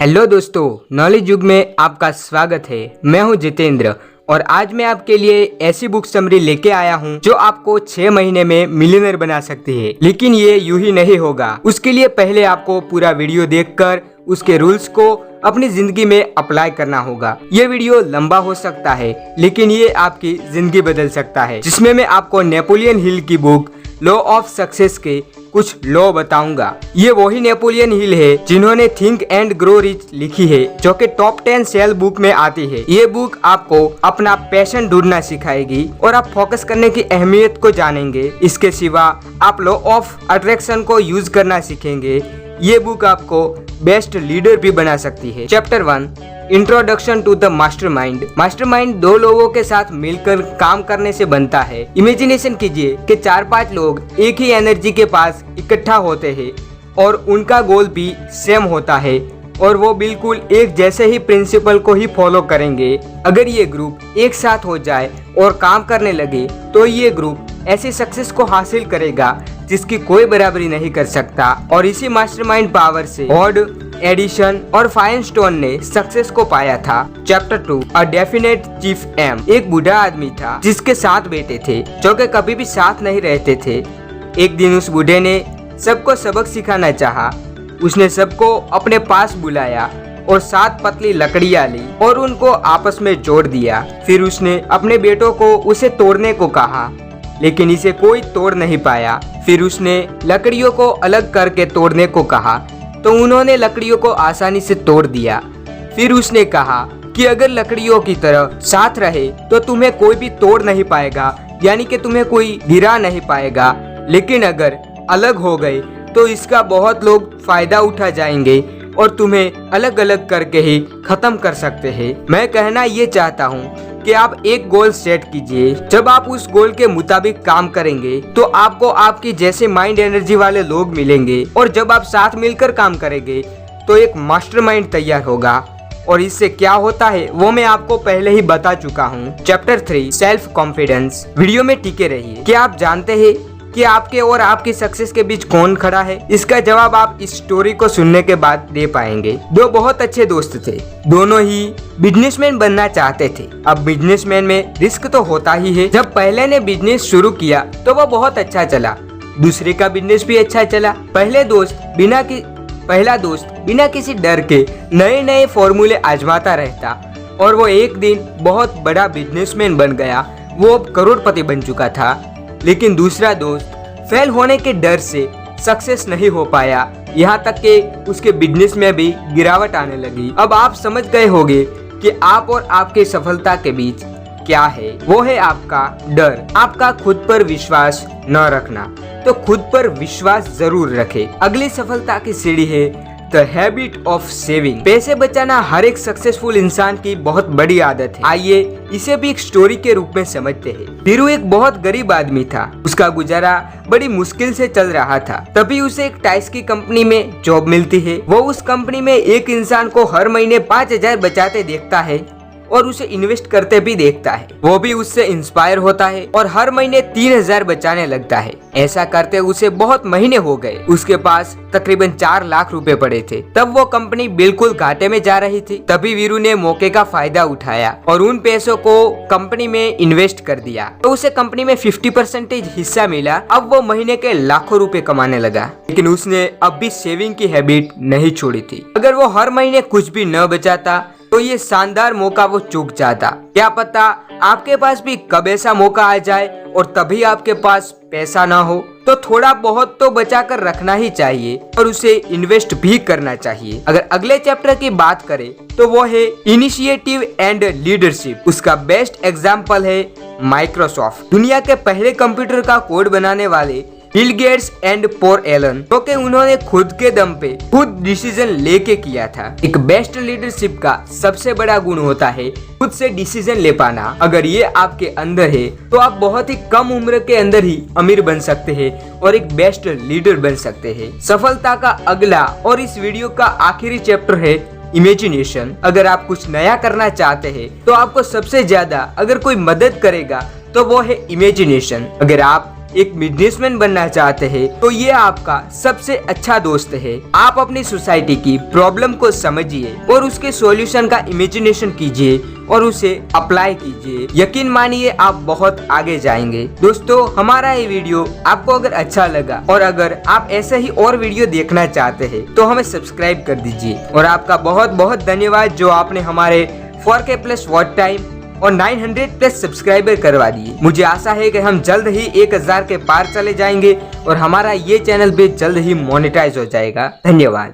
Hello दोस्तों, knowledge युग में आपका स्वागत है। मैं हूं जितेंद्र और आज मैं आपके लिए ऐसी बुक समरी लेके आया हूं जो आपको 6 महीने में मिलियनर बना सकती है। लेकिन ये यूं ही नहीं होगा। उसके लिए पहले आपको पूरा वीडियो देखकर उसके रूल्स को अपनी जिंदगी में अप्लाई करना होगा। ये वीडियो लंबा हो सकता है लेकिन ये आपकी जिंदगी बदल सकता है, जिसमें मैं आपको नेपोलियन हिल की बुक लॉ ऑफ सक्सेस के कुछ लॉ बताऊंगा। ये वही नेपोलियन हिल है जिन्होंने थिंक एंड ग्रो रिच लिखी है, जो कि टॉप 10 सेल बुक में आती है। ये बुक आपको अपना पैशन ढूंढना सिखाएगी और आप फोकस करने की अहमियत को जानेंगे। इसके सिवा आप लॉ ऑफ अट्रैक्शन को यूज करना सीखेंगे। ये बुक आपको बेस्ट लीडर भी बना सकती है। Chapter 1, introduction to the mastermind. Mastermind दो लोगों के साथ मिलकर काम करने से बनता है। इमेजिनेशन कीजिए कि 4-5 लोग एक ही एनर्जी के पास इकट्ठा होते हैं और उनका गोल भी सेम होता है और वो बिल्कुल एक जैसे ही प्रिंसिपल को ही फॉलो करेंगे। अगर ये ग्रुप एक साथ हो जाए और काम करने लगे तो ये ग्रुप ऐसी सक्सेस को हासिल करेगा जिसकी कोई बराबरी नहीं कर सकता। और इसी मास्टरमाइंड पावर से हॉर्ड, एडिशन और फायरस्टोन ने सक्सेस को पाया था। Chapter 2, a definite chief aim. एक बूढ़ा आदमी था जिसके 7 बेटे थे जो कि कभी भी साथ नहीं रहते थे। एक दिन उस बूढ़े ने सबको सबक सिखाना चाहा। उसने सबको अपने पास बुलाया और 7 पतली लकड़ियां ली और उनको आपस में जोड़ दिया। फिर उसने अपने बेटों को उसे तोड़ने को कहा, लेकिन इसे कोई तोड़ नहीं पाया। फिर उसने लकड़ियों को अलग करके तोड़ने को कहा तो उन्होंने लकड़ियों को आसानी से तोड़ दिया। फिर उसने कहा कि अगर लकड़ियों की तरह साथ रहे तो तुम्हें कोई भी तोड़ नहीं पाएगा, यानी कि तुम्हें कोई गिरा नहीं पाएगा। लेकिन अगर अलग हो गए तो इसका बहुत लोग फायदा उठा जाएंगे और तुम्हें अलग अलग करके ही खत्म कर सकते हैं। मैं कहना ये चाहता हूँ कि आप एक गोल सेट कीजिए। जब आप उस गोल के मुताबिक काम करेंगे तो आपको आपकी जैसे माइंड एनर्जी वाले लोग मिलेंगे और जब आप साथ मिलकर काम करेंगे तो एक मास्टरमाइंड तैयार होगा। और इससे क्या होता है वो मैं आपको पहले ही बता चुका हूँ। Chapter 3, self confidence. वीडियो में टिके रहिए। क्या आप जानते हैं कि आपके और आपकी सक्सेस के बीच कौन खड़ा है? इसका जवाब आप इस स्टोरी को सुनने के बाद दे पाएंगे। 2 बहुत अच्छे दोस्त थे, दोनों ही बिजनेसमैन बनना चाहते थे। अब बिजनेसमैन में रिस्क तो होता ही है। जब पहले ने बिजनेस शुरू किया तो वो बहुत अच्छा चला, दूसरे का बिजनेस भी अच्छा चला। पहला दोस्त बिना किसी डर के नए नए फॉर्मूले आजमाता रहता और वो एक दिन बहुत बड़ा बिजनेसमैन बन गया। वो अब करोड़पति बन चुका था। लेकिन दूसरा दोस्त फेल होने के डर से सक्सेस नहीं हो पाया, यहाँ तक कि उसके बिजनेस में भी गिरावट आने लगी। अब आप समझ गए होंगे कि आप और आपके सफलता के बीच क्या है। वो है आपका डर, आपका खुद पर विश्वास न रखना। तो खुद पर विश्वास जरूर रखें। अगली सफलता की सीढ़ी है द हैबिट ऑफ सेविंग। पैसे बचाना हर एक सक्सेसफुल इंसान की बहुत बड़ी आदत है। आइए इसे भी एक स्टोरी के रूप में समझते हैं। वीरू एक बहुत गरीब आदमी था। उसका गुजारा बड़ी मुश्किल से चल रहा था। तभी उसे एक टाइल्स की कंपनी में जॉब मिलती है। वो उस कंपनी में एक इंसान को हर महीने 5,000 बचाते देखता है और उसे इन्वेस्ट करते भी देखता है। वो भी उससे इंस्पायर होता है और हर महीने 3,000 बचाने लगता है। ऐसा करते उसे बहुत महीने हो गए। उसके पास तकरीबन 4 लाख रुपए पड़े थे। तब वो कंपनी बिल्कुल घाटे में जा रही थी। तभी वीरू ने मौके का फायदा उठाया और उन पैसों को कंपनी में इन्वेस्ट कर दिया। तो उसे कंपनी में 50% हिस्सा मिला। अब वो महीने के लाखों रुपए कमाने लगा। लेकिन उसने अब भी सेविंग की हैबिट नहीं छोड़ी थी। अगर वो हर महीने कुछ भी न बचाता तो ये शानदार मौका वो चूक जाता। क्या पता आपके पास भी कब ऐसा मौका आ जाए और तभी आपके पास पैसा ना हो। तो थोड़ा बहुत तो बचा कर रखना ही चाहिए और उसे इन्वेस्ट भी करना चाहिए। अगर अगले चैप्टर की बात करें तो वो है इनिशिएटिव एंड लीडरशिप। उसका बेस्ट एग्जाम्पल है माइक्रोसॉफ्ट। दुनिया के पहले कंप्यूटर का कोड बनाने वाले Bill Gates and Paul Allen, क्योंकि उन्होंने खुद के दम पे खुद डिसीजन लेके किया था। एक बेस्ट लीडरशिप का सबसे बड़ा गुण होता है खुद से डिसीजन ले पाना। अगर ये आपके अंदर है तो आप बहुत ही कम उम्र के अंदर ही अमीर बन सकते हैं और एक बेस्ट लीडर बन सकते हैं। सफलता का अगला और इस वीडियो का आखिरी चैप्टर है इमेजिनेशन। अगर आप कुछ नया करना चाहते हैं तो आपको सबसे ज्यादा अगर कोई मदद करेगा तो वो है इमेजिनेशन। अगर आप एक बिजनेसमैन बनना चाहते हैं तो ये आपका सबसे अच्छा दोस्त है। आप अपनी सोसाइटी की प्रॉब्लम को समझिए और उसके सॉल्यूशन का इमेजिनेशन कीजिए और उसे अप्लाई कीजिए। यकीन मानिए आप बहुत आगे जाएंगे। दोस्तों, हमारा ये वीडियो आपको अगर अच्छा लगा और अगर आप ऐसे ही और वीडियो देखना चाहते हैं तो हमें सब्सक्राइब कर दीजिए। और आपका बहुत बहुत धन्यवाद जो आपने हमारे 4K+ वॉच टाइम और 900+ सब्सक्राइबर करवा दिए। मुझे आशा है कि हम जल्द ही 1000 के पार चले जाएंगे और हमारा ये चैनल भी जल्द ही मोनेटाइज हो जाएगा। धन्यवाद।